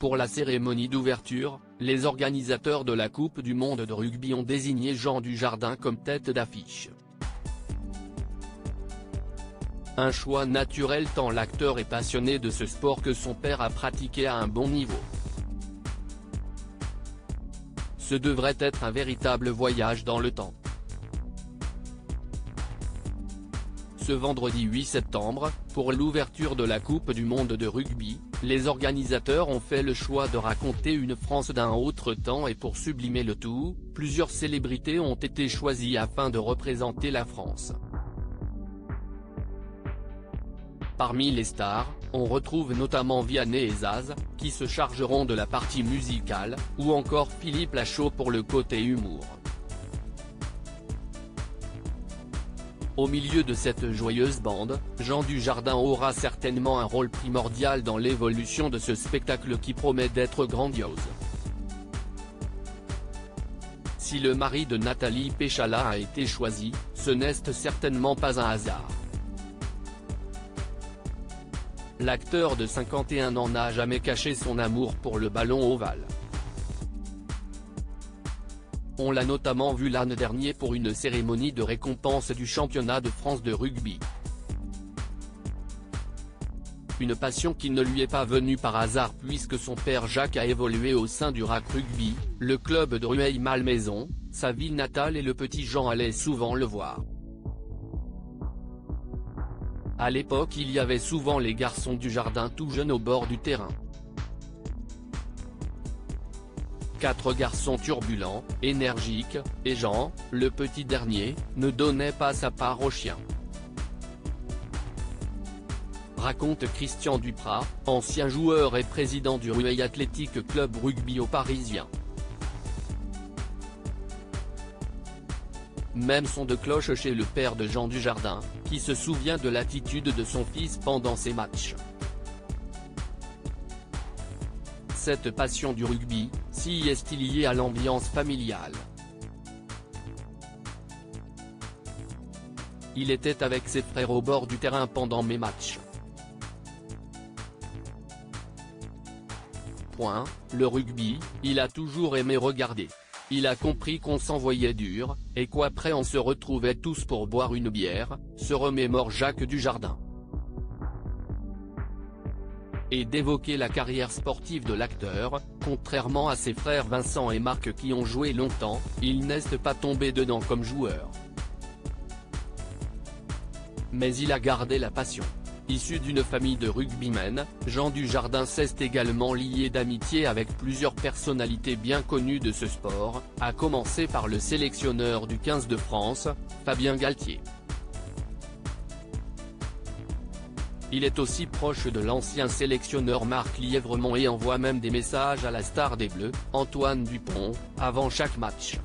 Pour la cérémonie d'ouverture, les organisateurs de la Coupe du monde de rugby ont désigné Jean Dujardin comme tête d'affiche. Un choix naturel tant l'acteur est passionné de ce sport que son père a pratiqué à un bon niveau. Ce devrait être un véritable voyage dans le temps. Ce vendredi 8 septembre, pour l'ouverture de la Coupe du monde de rugby, les organisateurs ont fait le choix de raconter une France d'un autre temps et pour sublimer le tout, plusieurs célébrités ont été choisies afin de représenter la France. Parmi les stars, on retrouve notamment Vianney et Zaz, qui se chargeront de la partie musicale, ou encore Philippe Lachaud pour le côté humour. Au milieu de cette joyeuse bande, Jean Dujardin aura certainement un rôle primordial dans l'évolution de ce spectacle qui promet d'être grandiose. Si le mari de Nathalie Péchala a été choisi, ce n'est certainement pas un hasard. L'acteur de 51 ans n'a jamais caché son amour pour le ballon ovale. On l'a notamment vu l'an dernier pour une cérémonie de récompense du championnat de France de rugby. Une passion qui ne lui est pas venue par hasard puisque son père Jacques a évolué au sein du RAC Rugby, le club de Rueil-Malmaison, sa ville natale et le petit Jean allait souvent le voir. À l'époque il y avait souvent les garçons Dujardin tout jeunes au bord du terrain. 4 garçons turbulents, énergiques, et Jean, le petit dernier, ne donnait pas sa part aux chiens. Raconte Christian Duprat, ancien joueur et président du Rueil Athletic Club Rugby aux Parisiens. Même son de cloche chez le père de Jean Dujardin, qui se souvient de l'attitude de son fils pendant ses matchs. Cette passion du rugby, si est liée à l'ambiance familiale. Il était avec ses frères au bord du terrain pendant mes matchs. Le rugby, il a toujours aimé regarder. Il a compris qu'on s'envoyait dur, et qu'après on se retrouvait tous pour boire une bière, se remémore Jacques Dujardin. Et d'évoquer la carrière sportive de l'acteur, contrairement à ses frères Vincent et Marc qui ont joué longtemps, il n'est pas tombé dedans comme joueur. Mais il a gardé la passion. Issu d'une famille de rugbymen, Jean Dujardin s'est également lié d'amitié avec plusieurs personnalités bien connues de ce sport, à commencer par le sélectionneur du 15 de France, Fabien Galtier. Il est aussi proche de l'ancien sélectionneur Marc Lièvremont et envoie même des messages à la star des Bleus, Antoine Dupont, avant chaque match.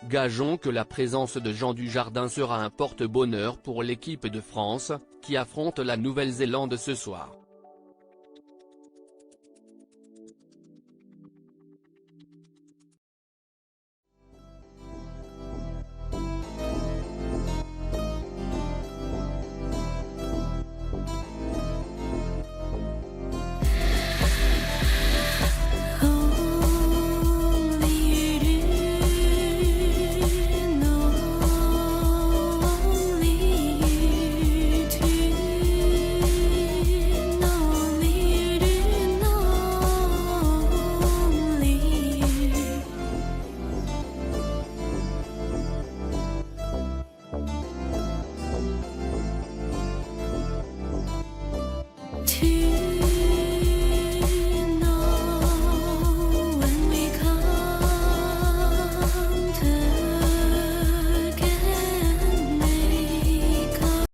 Gageons que la présence de Jean Dujardin sera un porte-bonheur pour l'équipe de France, qui affronte la Nouvelle-Zélande ce soir.